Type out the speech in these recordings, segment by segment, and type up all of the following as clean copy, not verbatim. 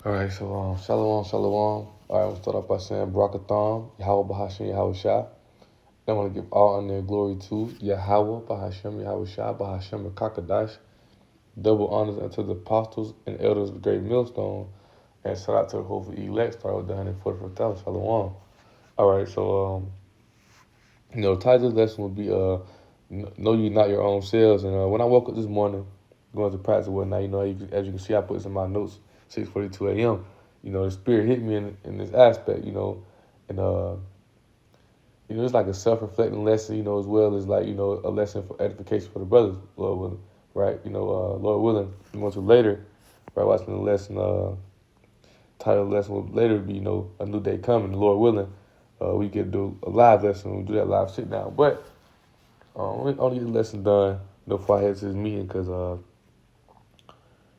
All right, so shalom, shalom. All right, we'll start off by saying Barakatham, Yahweh Bahashim, Yahweh Shah. Then I want to give all honor and glory to Yahweh Bahashim, Yahweh Shah, Bahashim, and Kakadash. Double honors unto the apostles and elders of the great millstone. And shout out to the whole elect, start with the 144,000, shalom. All right, so, the title of this lesson will be Know You Not Your Own Selves. And when I woke up this morning, going to practice and whatnot, as you can see, I put this in my notes, 6:42 a.m. The spirit hit me in this aspect, and it's like a self-reflecting lesson, as well as like, a lesson for edification for the brothers, Lord willing, right? Lord willing, we want to later, right, watching the lesson, title of the lesson will later be, a new day coming, Lord willing. We get to do a live lesson, we do that live sit down, but we only get the lesson done, before I head to this meeting, because,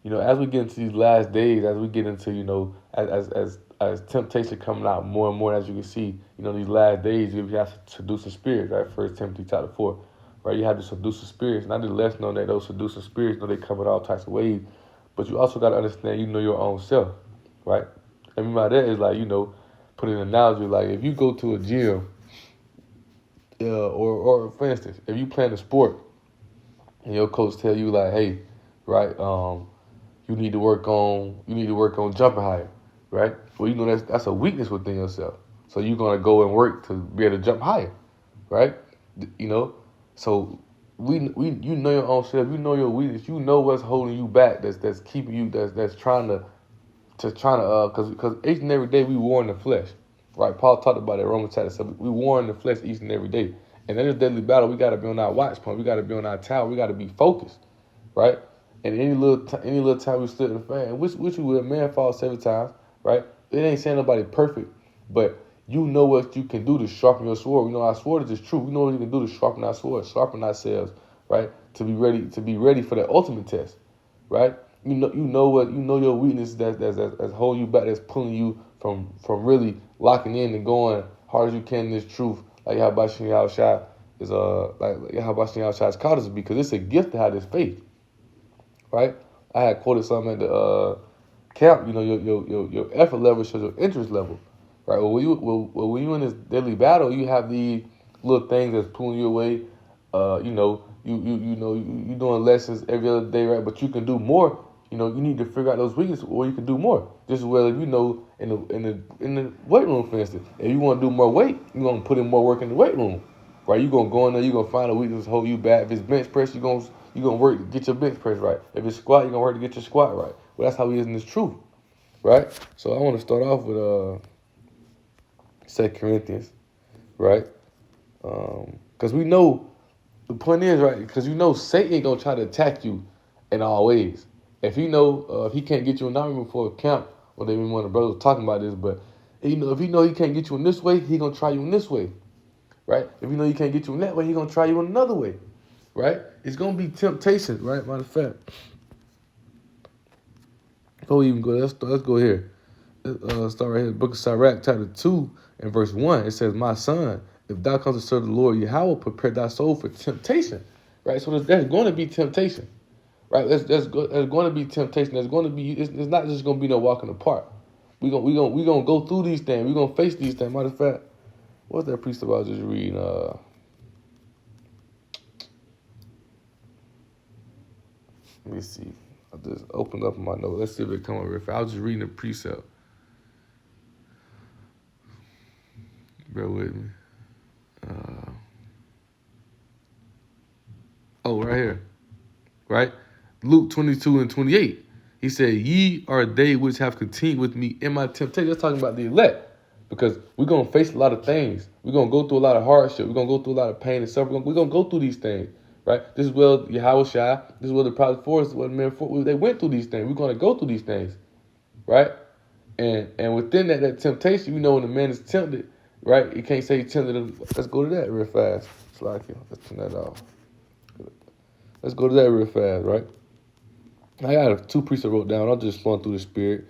as we get into these last days, as we get into, as temptation coming out more and more, as you can see, these last days, you have to seduce the spirits, right? 1 Timothy chapter 4, right? You have to seduce the spirits. And I did a lesson on that. Those seducing spirits, they come in all types of ways. But you also got to understand, your own self, right? And by that is like, put an analogy, like if you go to a gym, or for instance, if you playing a sport, and your coach tell you like, hey, right, you need to work on jumping higher, right? Well, that's a weakness within yourself. So you're gonna go and work to be able to jump higher, right? So you know your own self, you know your weakness, you know what's holding you back, that's keeping you, that's trying to because each and every day we war in the flesh, right? Paul talked about it in Romans chapter 7. We war in the flesh each and every day, and in this deadly battle, we got to be on our watch point, we got to be on our tower, we got to be focused, right? And any little time we slip in the fan, which we will, man falls 7 times, right? It ain't saying nobody perfect, but you know what you can do to sharpen your sword. Our sword is true. We know what you can do to sharpen our sword, sharpen ourselves, right? To be ready for the ultimate test, right? You know your weakness that's holding you back, that's pulling you from really locking in and going hard as you can in this truth. Like how Bashing Shai is like how Bashing Shai is called us, because it's a gift to have this faith. Right, I had quoted something at the camp. Your effort level shows your interest level. Right, well, when you in this deadly battle, you have these little things that's pulling you away. You doing lessons every other day, right? But you can do more. You need to figure out those weaknesses, or you can do more. Just as well if in the weight room, for instance, if you want to do more weight, you're gonna put in more work in the weight room. Right, you're gonna go in there, you're gonna find a weakness hold you back. If it's bench press, you're gonna work to get your bench press right. If it's squat, you're gonna work to get your squat right. Well, that's how it is in this truth, right? So I want to start off with 2 Corinthians, right? Because we know the point is, right? Because Satan ain't gonna try to attack you in all ways. If if he can't get you in argument before a camp, or maybe one of the brothers was talking about this, but if he can't get you in this way, he gonna try you in this way. Right? If he can't get you in that way, he's going to try you in another way. Right? It's going to be temptation, right? Matter of fact. Before we even go, let's go here. Start right here. The book of SIGH&CRY, chapter 2 and verse 1. It says, my son, if thou comes to serve the Lord Yahweh, prepare thy soul for temptation. Right? So there's going to be temptation. Right? There's going to be temptation. There's going to be, it's not just going to be no walk in the park. We're gonna go through these things. We're going to face these things. Matter of fact, what's that precept I was just reading? Let me see. I just opened up my notes. Let's see if it come over. I was just reading the precept. Bear with me. Right here. Right? Luke 22 and 28. He said, ye are they which have continued with me in my temptation. That's talking about the elect. Because we're going to face a lot of things. We're going to go through a lot of hardship. We're going to go through a lot of pain and suffering. We're going to go through these things, right? This is where Yahweh Shai, this is where the prophets for us, what the men for, they went through these things. We're going to go through these things, right? And within that temptation, when the man is tempted, right? You can't say tempted. Let's go to that real fast. Let's turn that off. Let's go to that real fast, right? I got 2 precepts I wrote down. I'm just flowing through the spirit,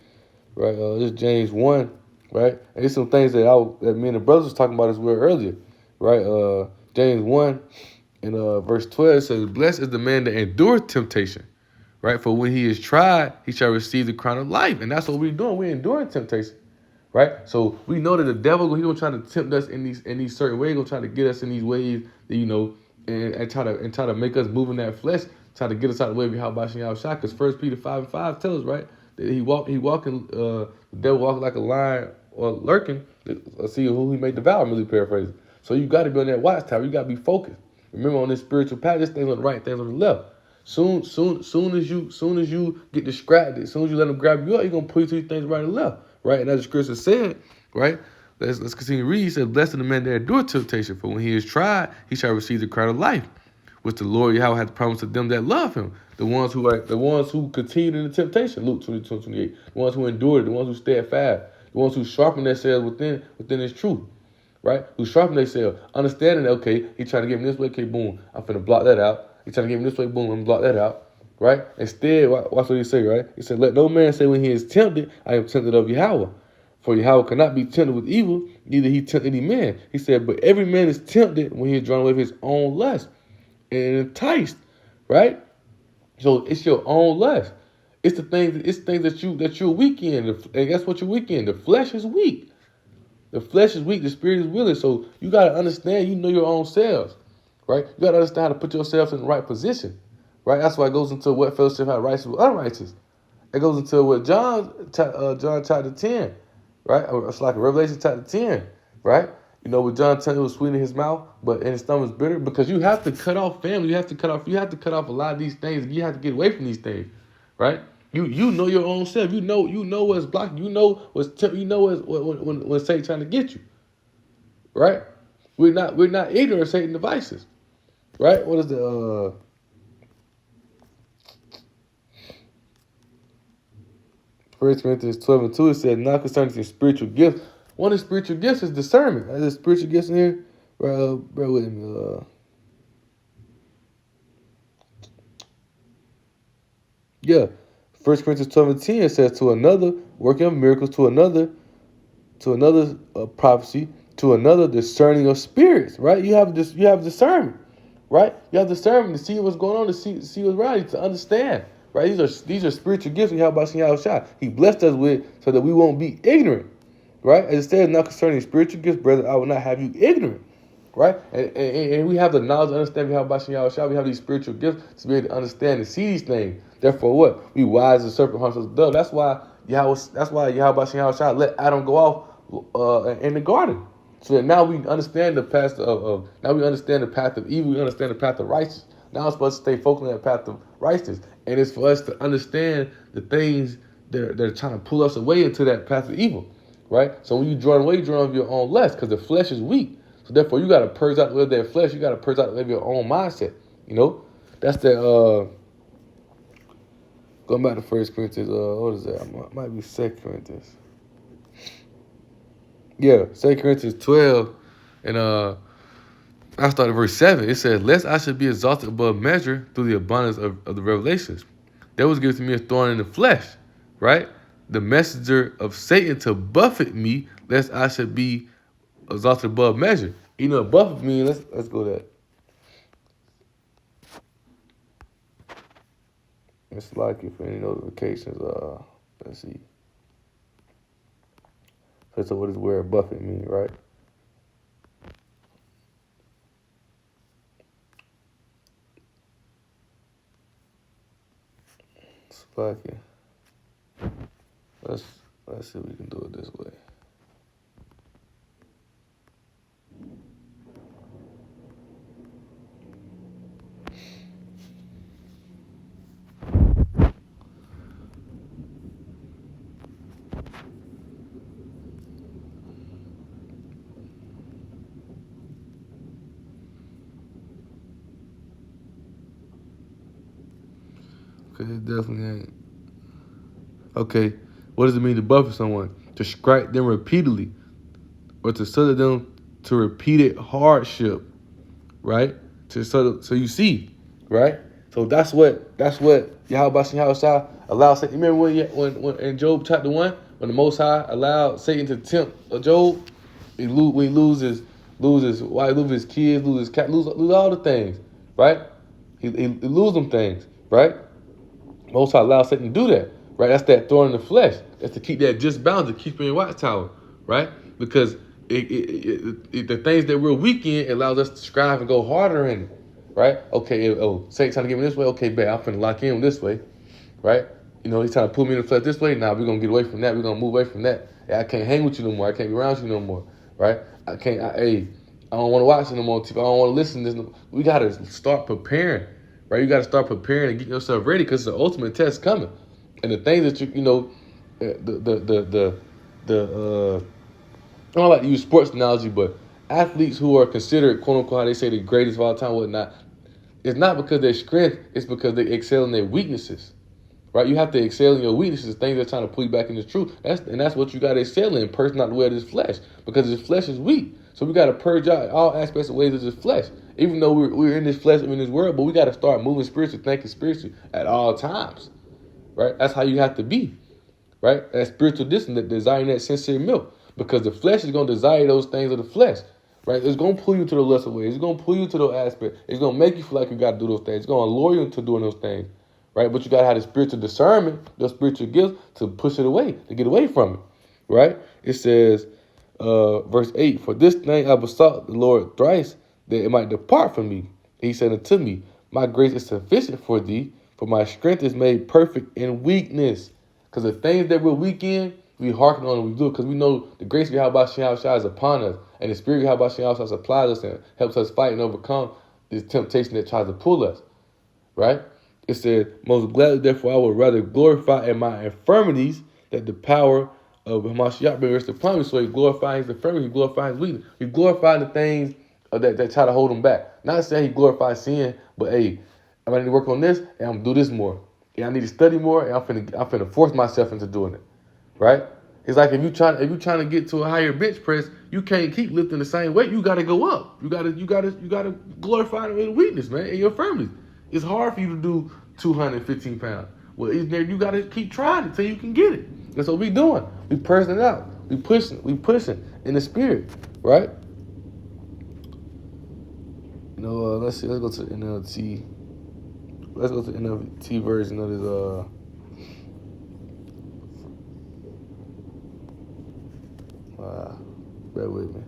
right? This is James 1. Right, and there's some things that me and the brothers was talking about as well earlier, right? James 1 and verse 12 says, "Blessed is the man that endures temptation," right? For when he is tried, he shall receive the crown of life. And that's what we're doing. We're enduring temptation, right? So we know that the devil, he gonna try to tempt us in these certain ways, gonna try to get us in these ways that, and try to make us move in that flesh, try to get us out of the way of Yahweh Shem Yahushua. Because 1 Peter 5:5 tells us, right, that the devil walking like a lion or lurking, see who he may devour. I'm really paraphrasing. So you got to be on that watchtower. You got to be focused. Remember, on this spiritual path, this thing's on the right, things on the left. Soon as you get distracted, as soon as you let them grab you up, you're gonna put these things right and left, right? And as the scripture said, right? Let's continue to read. He said, "Blessed the man that endure temptation, for when he is tried, he shall receive the crown of life, which the Lord Yahweh hath promised to them that love him." The ones who continued in the temptation, Luke 22:28. The ones who endured, the ones who steadfast, the ones who sharpen themselves within his truth, right? Who sharpen themselves, understanding that, okay, he trying to get me this way, okay, boom, I'm finna block that out. He trying to get me this way, boom, I'm block that out, right? Instead, watch what he say, right? He said, "Let no man say when he is tempted, I am tempted of Yahweh. For Yahweh cannot be tempted with evil, neither he tempt any man." He said, "But every man is tempted when he is drawn away with his own lust and enticed," right? So it's your own lust. It's things that you're weak in. And guess what you're weak in? The flesh is weak. The flesh is weak, the spirit is willing. So you got to understand, you know your own selves, right? You got to understand how to put yourself in the right position, right? That's why it goes into what fellowship have righteous with unrighteous. It goes into what John chapter 10, right? It's like Revelation chapter 10, right? You know, with John 10, it was sweet in his mouth, but in his stomach was bitter, because you have to cut off family. You have to cut off a lot of these things. You have to get away from these things, right? You know your own self. You know what's blocking. You know when Satan trying to get you, right? We're not ignorant of Satan's devices, right? What is the 1 Corinthians 12:2? It said, "Now concerning the spiritual gifts." One of the spiritual gifts is discernment. There's spiritual gifts in here. Bear with me. Yeah. 1 Corinthians 12:10 says, "To another working of miracles, to another prophecy, to another discerning of spirits." Right? You have discernment, right? You have discernment to see what's going on, to see what's right, to understand. Right? These are spiritual gifts we have by Yahushua. He blessed us with, so that we won't be ignorant. Right? As it says, "Now concerning spiritual gifts, brother, I will not have you ignorant." Right? And we have the knowledge and understanding we have by Yahushua. We have these spiritual gifts to be able to understand and see these things. Therefore, what? We wise as serpent, harmless as a dove. That's why Yahweh Yahushua let Adam go off in the garden. So that now we understand the path of evil. We understand the path of righteousness. Now it's supposed to stay focused on that path of righteousness. And it's for us to understand the things that are trying to pull us away into that path of evil. Right? So when you draw away, you draw of your own lust, because the flesh is weak. So therefore, you got to purge out with that flesh. You got to purge out with your own mindset. You know, that's the going back to 1 Corinthians. What is that? It might be 2 Corinthians. Yeah, 2 Corinthians 12, and I started verse 7. It says, "Lest I should be exalted above measure through the abundance of the revelations, there was given to me a thorn in the flesh, right? The messenger of Satan to buffet me, lest I should be exalted above measure." You know, buffet me. Let's go there. It's like if any notifications. Let's see. So what does word buffet mean, right? It's like it. Let's see if we can do it this way. Okay, it definitely ain't. Okay, what does it mean to buffet someone? To strike them repeatedly, or to subject them to repeated hardship, right? So you see, right? So that's what Yahweh allowed Satan. You remember when in Job chapter 1, when the Most High allowed Satan to tempt Job, when he loses wife, lose his kids, lose his cat, lose all the things, right? He lose them things, right? Most High allows Satan to do that, right? That's that thorn in the flesh. That's to keep that just balance, to keep in your watchtower, right? Because the things that we're weak in allows us to strive and go harder in it, right? Okay, Satan trying to get me this way. Okay, bet I'm finna lock in this way, right? You know, he's trying to pull me in the flesh this way. Now we're gonna get away from that. We're gonna move away from that. Hey, I can't hang with you no more. I can't be around you no more, right? I don't want to watch it no more. I don't want to listen to this. We gotta start preparing, right? You gotta start preparing and getting yourself ready because the ultimate test coming, and the things that I don't like to use sports analogy, but athletes who are considered, quote unquote, how they say the greatest of all time, whatnot, it's not because they're strength, it's because they excel in their weaknesses, right? You have to excel in your weaknesses, things that are trying to pull you back into truth. That's what you got to excel in, purging out the way of this flesh, because this flesh is weak. So we got to purge out all aspects of ways of this flesh. Even though we're in this flesh, we're in this world, but we got to start moving spiritually, thinking spiritually at all times, right? That's how you have to be, right? That spiritual discipline, that desiring that sincere milk. Because the flesh is going to desire those things of the flesh, right? It's going to pull you to the lesser ways. It's going to pull you to those aspects. It's going to make you feel like you got to do those things. It's going to lure you into doing those things, right? But you got to have the spiritual discernment, the spiritual gifts to push it away, to get away from it, right? It says, verse 8, for this thing I besought the Lord thrice, that it might depart from me. He said unto me, my grace is sufficient for thee, for my strength is made perfect in weakness. Because the things that we're weak in, we hearken on and we do it because we know the grace of Yahweh Shai is upon us, and the spirit of Yahweh Shai supplies us and helps us fight and overcome this temptation that tries to pull us, right? It said, most gladly, therefore, I would rather glorify in my infirmities that the power of Hamashiach may rest upon me. So he glorifies his infirmity, he glorifies his weakness. He glorifies the things that try to hold him back. Not saying he glorifies sin, but hey, I need to work on this, and I'm going to do this more. And I need to study more, and I'm finna force myself into doing it. Right? It's like if you trying to get to a higher bench press, you can't keep lifting the same weight. You got to go up. You got to glorify the weakness, man, in your infirmities. It's hard for you to do 215 pounds. Well, you got to keep trying until you can get it. That's what we doing. We pressing it out. We pushing in the spirit, right? You know, let's see. Let's go to the NLT. Let's go to the NLT version of this. Bear with me.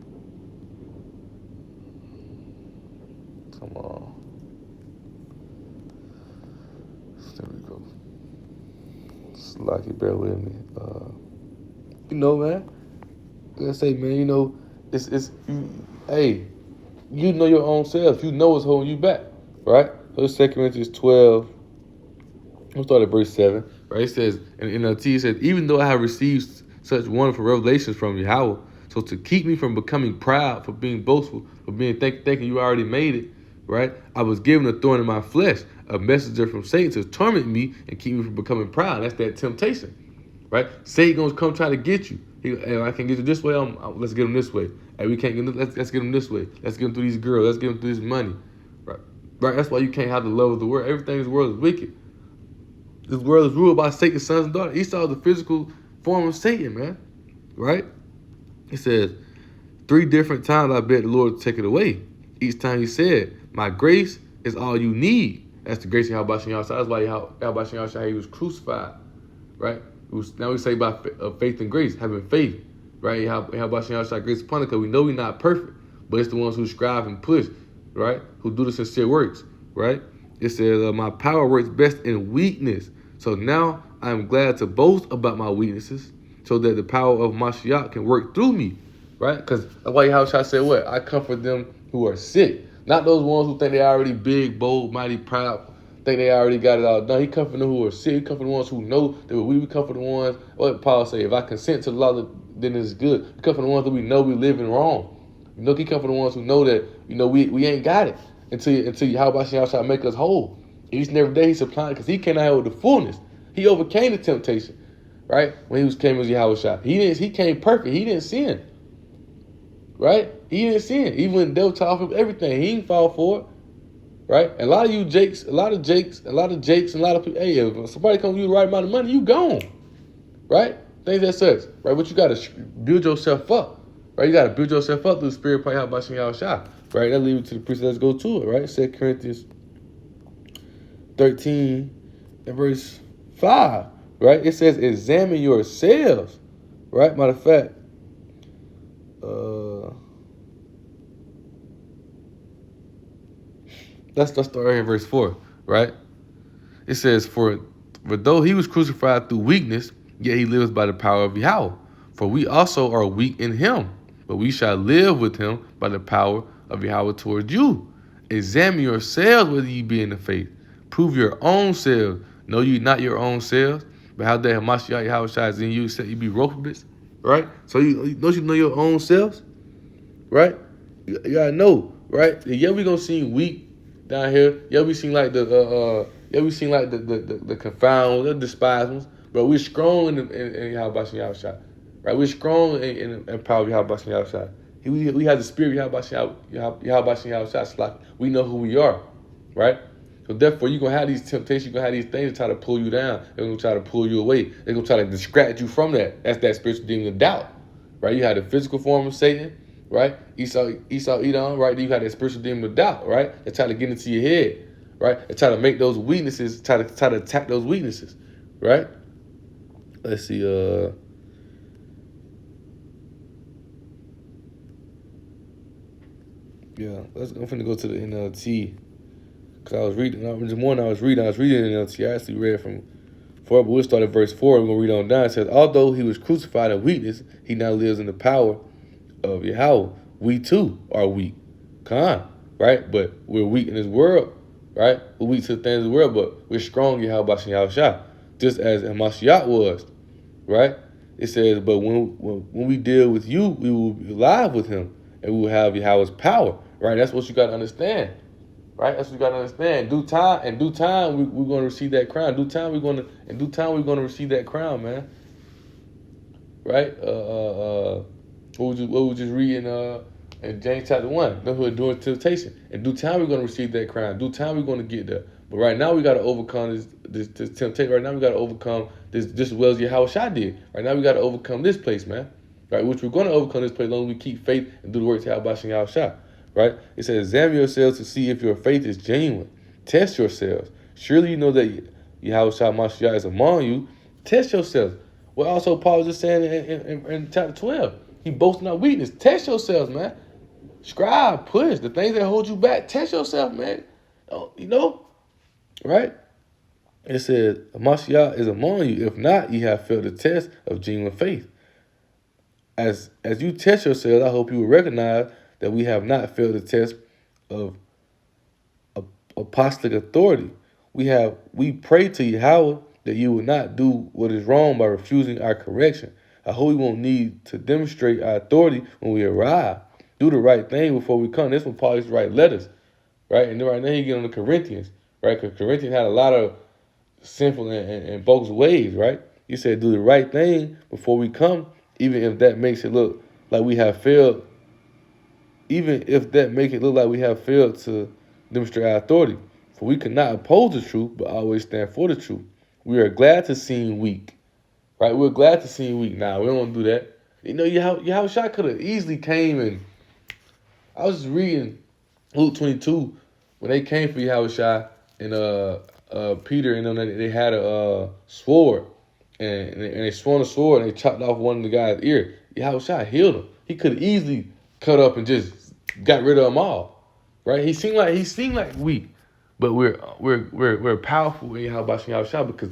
Come on. There we go. Slocky, bear with me. You know, man. Like I say, man, you know, hey, you know your own self. You know what's holding you back, right? So 2 Corinthians 12, we'll start at verse 7, right? It says, in NLT, it says, even though I have received such wonderful revelations from Yahweh, so to keep me from becoming proud, for being boastful, for being thinking you already made it, right? I was given a thorn in my flesh, a messenger from Satan to torment me and keep me from becoming proud. That's that temptation, right? Satan gonna come try to get you. Hey, I can get you this way. Let's get him this way. Hey, we can't get. Let's get him this way. Let's get him through these girls. Let's get him through this money, right? Right. That's why you can't have the love of the world. Everything in this world is wicked. This world is ruled by Satan's sons and daughters. Esau is the physical form of Satan, man. Right? He says, 3 different times I begged the Lord to take it away. Each time he said, my grace is all you need. That's the grace of Yahweh Shai. That's why Yahweh Shai, he was crucified. Right? Now we say by faith and grace, having faith. Right? Yahweh Shai, grace upon it, because we know we're not perfect. But it's the ones who strive and push. Right? Who do the sincere works. Right? It says, my power works best in weakness. So now I am glad to boast about my weaknesses, so that the power of Mashiach can work through me, right? Because that's why Yahweh said what? I comfort them who are sick. Not those ones who think they already big, bold, mighty, proud, think they already got it all done. He comfort them who are sick. He comfort the ones who know that we comfort the ones, what Paul say, if I consent to the law, then it's good. He comfort the ones that we know we living wrong. You know, he comfort the ones who know that, you know, we ain't got it until Yahweh Shai make us whole. Each and every day he's supplying, because he cannot have the fullness. He overcame the temptation. Right? When he came as Yahweh Shai. He came perfect. He didn't sin. Right? He didn't sin. Even when the devil taught him everything, he didn't fall for it. Right? And a lot of you Jakes, and a lot of people, hey, if somebody comes to you the right amount of money, you gone. Right? Things that such. Right? But you got to build yourself up. Right? You got to build yourself up through the spirit of Yahweh Shai. Right? That leads you to the priest. Let's go to it. Right? 2 Corinthians 13 and verse 5, right? It says, examine yourselves, right? Matter of fact, let's start right here in verse 4, right? It says, for though he was crucified through weakness, yet he lives by the power of Yahweh. For we also are weak in him, but we shall live with him by the power of Yahweh towards you. Examine yourselves whether ye be in the faith. Prove your own selves. Know you not your own selves, but how that Hamashiach Yahweh is in you, said you be ropeables, right? So don't you know your own selves, right? You gotta know, right? Yeah, we gonna seem weak down here. Yeah, we seem like the confound, the despised ones, but we're strong in Yahweh Shai, right? We're strong in power of Yahweh Shai. We have the spirit of Yahweh Shai. We know who we are, right? So therefore, you're gonna have these temptations, you're gonna have these things to try to pull you down. They're gonna try to pull you away. They're gonna try to distract you from that. That's that spiritual demon of doubt, right? You have the physical form of Satan, right? Esau, Edom, right? Then you have that spiritual demon of doubt, right? They try to get into your head, right? They try to make those weaknesses, try to attack those weaknesses, right? Let's see, I'm finna go to the NLT. Because I was reading, this morning I was reading NLT. I actually read from 4, but we'll start at verse 4. We're going to read on down. It says, although he was crucified in weakness, he now lives in the power of Yahweh. We too are weak. Right? But we're weak in this world, right? We're weak to the things of the world, but we're strong in Yahweh Shai, just as Hamashiach was, right? It says, but when we deal with you, we will be alive with him, and we will have Yahweh's power, right? That's what you got to understand. Right, that's what you gotta understand. Due time, we're gonna receive that crown. Due time, we're gonna receive that crown, man. Right? What we just reading in James chapter 1? Those who are doing temptation. In due time, we're gonna receive that crown. Due time, we're gonna get there. But right now, we gotta overcome this temptation. Right now, we gotta overcome this just as well as Yahweh Shai did. Right now, we gotta overcome this place, man. Right, which we're gonna overcome this place as long as we keep faith and do the work to Yahweh Shai. Right? It says, examine yourselves to see if your faith is genuine. Test yourselves. Surely you know that Yahweh Shai Mashiach is among you. Test yourselves. Well, also Paul was just saying in chapter 12. He boasting our weakness. Test yourselves, man. Scribe, push. The things that hold you back, test yourself, man. You know? Right? It says, Mashiach is among you. If not, you have failed the test of genuine faith. As you test yourselves, I hope you will recognize that we have not failed the test of apostolic authority. We pray to Yahweh that you will not do what is wrong by refusing our correction. I hope we won't need to demonstrate our authority when we arrive. Do the right thing before we come. That's when Paul used to write letters, right? And then right now he get on the Corinthians, right? Because Corinthians had a lot of sinful and bogus ways, right? He said, do the right thing before we come, even if that makes it look like we have failed. Even if that make it look like we have failed to demonstrate our authority. For we cannot oppose the truth, but always stand for the truth. We are glad to seem weak, right? We're glad to seem weak. Nah, we don't want to do that. You know, Yahweh Shai could have easily came and I was just reading Luke 22 when they came for Yahweh Shai and Peter and them. They had a sword and they swung a sword and they chopped off one of the guy's ear. Yahweh Shai healed him. He could have easily cut up and just got rid of them all, right? He seemed like weak, but we're powerful in Yahweh Shai because,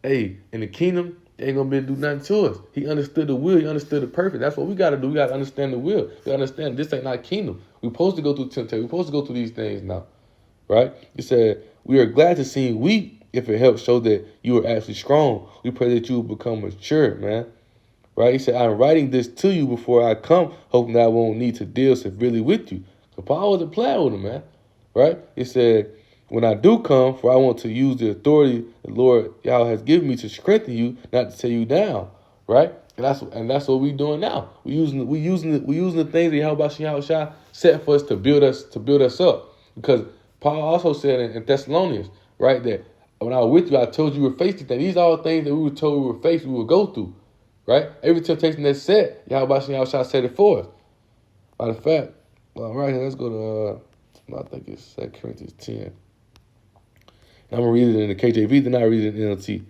hey, in the kingdom they ain't gonna be able to do nothing to us. He understood the will. He understood the purpose. That's what we gotta do. We gotta understand the will. We gotta understand this ain't not kingdom. We're supposed to go through temptation. We're supposed to go through these things now, right? He said we are glad to seem weak if it helps show that you are actually strong. We pray that you will become mature, man. Right? He said, I'm writing this to you before I come, hoping that I won't need to deal severely with you. So Paul wasn't playing with him, man. Right? He said, when I do come, for I want to use the authority the Lord Yahweh has given me to strengthen you, not to tear you down. Right? And that's what we're doing now. We using the things that Yahweh Shai set for us to build us up. Because Paul also said in Thessalonians, right, that when I was with you, I told you we were facing things. These are all things that we were told we were faced, we would go through. Right? Every temptation that's set, Yahweh Shai said it for us. Matter of fact, right here, let's go to, I think it's 2 Corinthians 10. And I'm going to read it in the KJV, then I read it in the NLT.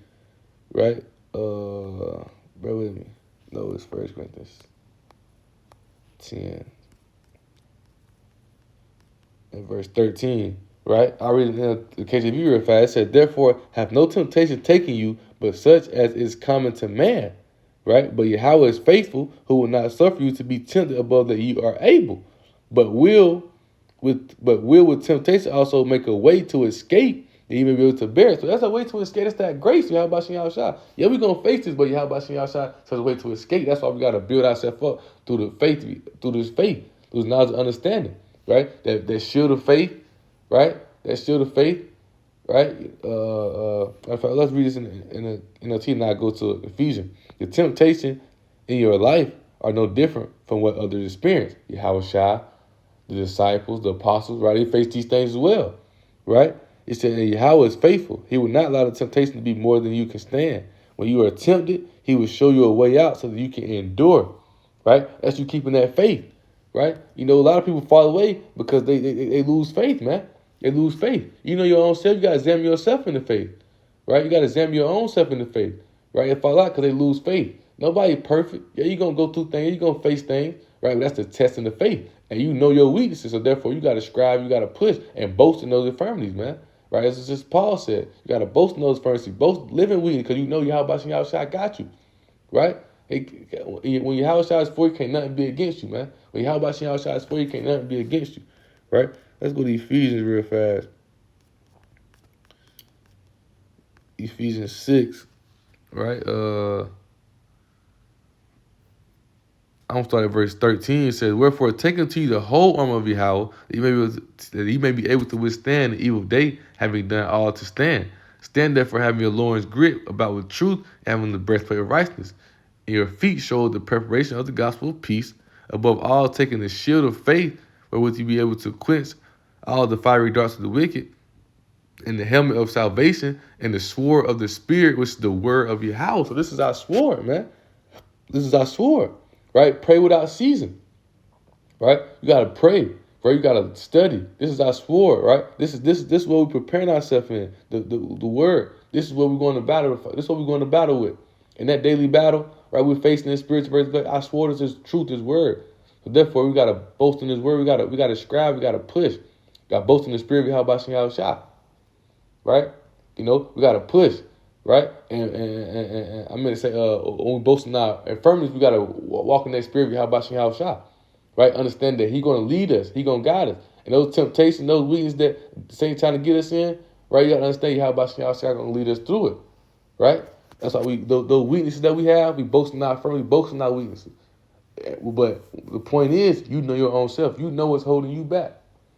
right? Bear with me. No, it's 1 Corinthians 10 and verse 13, right? I read it in the KJV real fast. It said, therefore, have no temptation taken you, but such as is common to man, right? But Yahweh is faithful, who will not suffer you to be tempted above that you are able, but will with temptation also make a way to escape that you may be able to bear it. So that's a way to escape. That's that grace. Yahweh Shem Shah. Yeah, we're gonna face this, but Yahweh Shem Shah says a way to escape. That's why we gotta build ourselves up through the faith, through this faith, through this knowledge and understanding, right? That shield of faith, right? That shield of faith, right? Let's read this in the NLT and I go to Ephesians. The temptation in your life are no different from what others experience. Yahweh Shah, the disciples, the apostles, right? They faced these things as well, right? It said, Yahweh is faithful. He will not allow the temptation to be more than you can stand. When you are tempted, he will show you a way out so that you can endure, right? That's you keeping that faith, right? You know, a lot of people fall away because they lose faith, man. They lose faith. You know your own self. You got to examine yourself in the faith, right? You got to examine your own self in the faith, right? They fall out because they lose faith. Nobody perfect. Yeah, you're going to go through things. You're going to face things, right? But that's the test in the faith. And you know your weaknesses, so therefore you got to strive, you got to push and boast in those infirmities, man. Right? As just Paul said, you got to boast in those infirmities, boast living weakness, because you know Yahweh Shem Shah got you, right? When Yahweh Shah is for you, can't nothing be against you, man. When Yahweh Shem Shah is for you, can't nothing be against you, right? Let's go to Ephesians real fast. Ephesians 6, right? I'm going to start at verse 13. It says, wherefore, take unto you the whole armor of Yahweh, that ye may be able to withstand the evil day, having done all to stand. Stand therefore, having your loins gripped about with truth, having the breastplate of righteousness. And your feet show the preparation of the gospel of peace. Above all, taking the shield of faith, wherewith you be able to quench all the fiery darts of the wicked, and the helmet of salvation, and the sword of the Spirit, which is the word of Yahweh. So this is our sword, man. This is our sword. Right? Pray without ceasing. Right? You gotta pray. Right? You gotta study. This is our sword, right? This is what we're preparing ourselves in. The word. This is what we're going to battle for. This is what we're going to battle with. In that daily battle, right? We're facing this spiritual. Our sword is His truth, His word. So therefore, we gotta boast in His word. We gotta strive. We gotta push. We gotta boast in the spirit. How about Yahweh Shah? Right? You know, we gotta push. Right? And I'm going to say, when we boast in our infirmities, we got to walk in that spirit. How about Yahweh Shah? Right? Understand that He's going to lead us. He's going to guide us. And those temptations, those weaknesses that the Satan trying to get us in, right? You got to understand how about Yahweh Shah going to lead us through it. Right? That's why those weaknesses that we have, we boast in our infirmities, we boast in our weaknesses. But the point is, you know your own self. You know what's holding you back.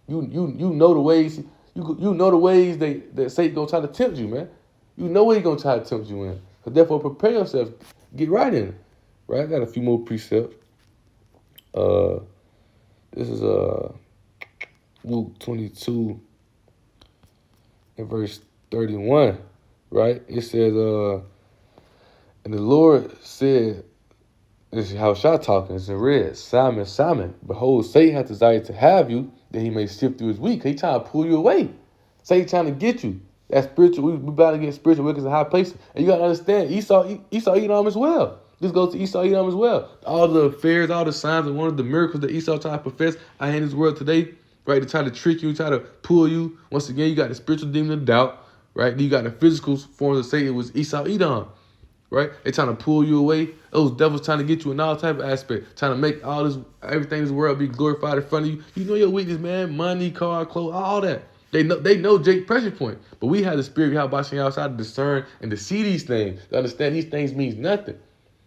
You know the ways, you know the ways that Satan going to try to tempt you, man. You know what He's going to try to tempt you in. So therefore, prepare yourself. Get right in it. Right? I got a few more precepts. This is Luke 22 and verse 31. Right? It says, and the Lord said, this is how Shah talking. It's in red. Simon, Simon, behold, Satan hath desired to have you, that he may sift through his wheat. He trying to pull you away. Satan trying to get you. That's spiritual. We about to get spiritual wickedness in high places. And you got to understand, Esau Edom as well. This goes to Esau Edom as well. All the affairs, all the signs, and one of the miracles that Esau trying to profess out in this world today, right? To try to trick you, try to pull you. Once again, you got the spiritual demon of doubt, right? Then you got the physical forms of Satan. It was Esau Edom, right? They trying to pull you away. Those devils trying to get you in all type of aspect, trying to make all this, everything in this world be glorified in front of you. You know your weakness, man. Money, car, clothes, all that. They know Jake's pressure point. But we have the spirit of Yahweh outside to discern and to see these things, to understand these things means nothing.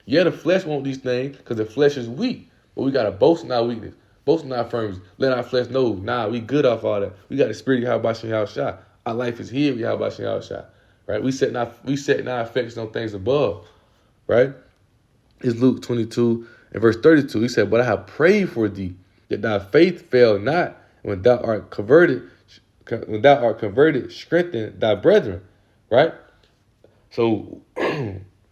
Yeah, the flesh wants these things because the flesh is weak. But we got to boast in our weakness, boast in our firmness. Let our flesh know, we good off all that. We got the spirit of Yahweh. Our life is here with Yahweh. Right? We setting our affections on things above. Right? It's Luke 22 and verse 32. He said, but I have prayed for thee, that thy faith fail not, and when thou art converted, strengthen thy brethren, right? So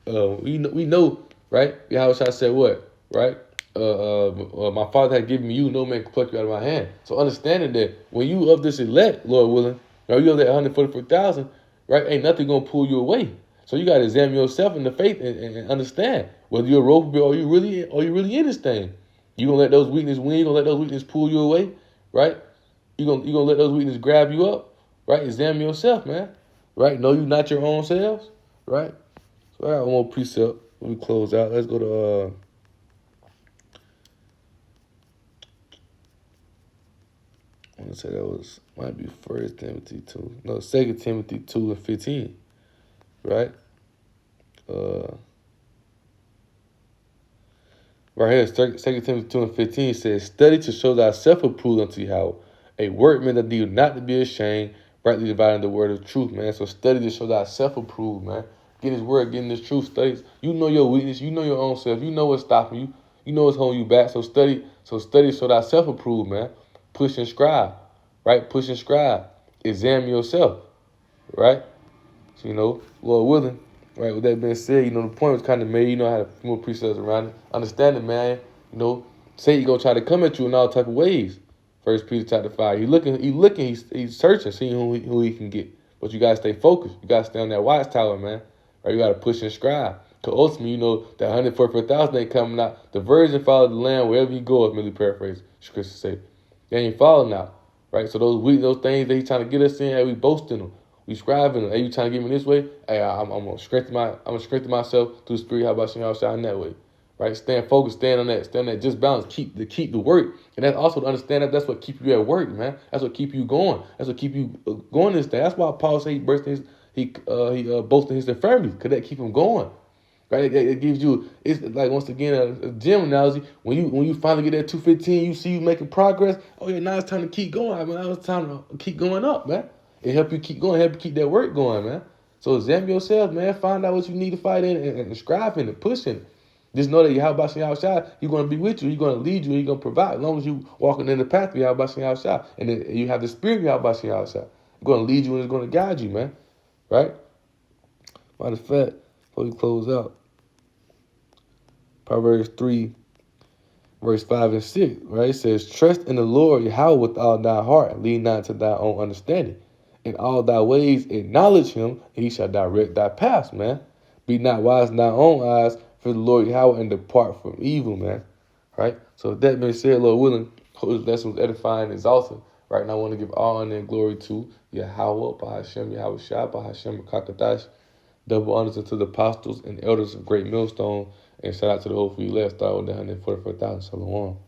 we know, right? Yahweh said what, right? My Father had given me you, no man can pluck you out of my hand. So understanding that when you of this elect, Lord willing, right, you of that 144,000, right? Ain't nothing gonna pull you away. So you got to examine yourself in the faith and understand whether you're a rope or you really in this thing. You gonna let those weaknesses win? You gonna let those weaknesses pull you away, right? You gonna let those weaknesses grab you up, right? Examine yourself, man, right? Know you not your own selves, right? So I got one more precept. Let me close out. Let's go to I want to say that might be 1 Timothy 2. No, 2 Timothy 2:15, right? Uh, right here, 2 Timothy 2:15 says, "Study to show thyself approved unto Yahweh, a workman that need not to be ashamed, rightly dividing the word of truth," man. So study to show thyself approved, man. Get his word, getting this truth. Studies. You know your weakness. You know your own self. You know what's stopping you. You know what's holding you back. So study to show thyself approved, man. Push and scribe, right? Push and scribe. Examine yourself, right? So, Lord willing, right, with that being said, the point was kind of made. I had a few more precepts around it. Understand it, man. Satan going to try to come at you in all type of ways. 1 Peter chapter 5. He's searching, seeing who he can get. But you got to stay focused. You got to stay on that watchtower, man. Right? You got to push and scribe. Because ultimately, that 144,000 ain't coming out. The virgin follow the Lamb wherever you go, if merely paraphrase, Christian say. They ain't following out. Right? So those things that he's trying to get us in, hey, we boasting them. We scribing them. Hey, you trying to get me this way? Hey, I'm gonna strengthen myself through the Spirit. How about y'all shine that way? Right? Stand focused, stand on that just balance, keep the work. And that's also to understand that's what keep you at work, man. That's what keep you going. That's what keep you going this thing. That's why Paul said he boasting his infirmities, because that keep him going. Right? It gives you, it's like, once again, a gym analogy. When you finally get that 215, you see you making progress. Oh yeah, now it's time to keep going. I mean, now it's time to keep going up, man. It help you keep going, help you keep that work going, man. So examine yourself, man. Find out what you need to fight in and strive in and push in. Just know that Yahweh Shem outside, he's going to be with you. He's going to lead you. He's going to provide. As long as you walking in the path of Yahweh Shem outside, and then you have the spirit of Yahweh Shem outside, he's going to lead you and he's going to guide you, man. Right? Matter of fact, before we close out, Proverbs 3, verse 5 and 6, right? It says, "Trust in the Lord Yahweh with all thy heart, and lean not to thy own understanding. In all thy ways acknowledge him, and he shall direct thy paths," man. "Be not wise in thy own eyes, for the Lord Yahweh, and depart from evil," man. Right? So with that being said, Lord willing, hope this lesson was edifying and exalting. Right? And I want to give all honor and glory to Yahweh, Bahashem, Yahweh Shah, Bahashem, Kakadash. Double honors to the apostles and elders of Great Millstone. And shout out to the whole for you. Let's start with the 144,000. Shalom.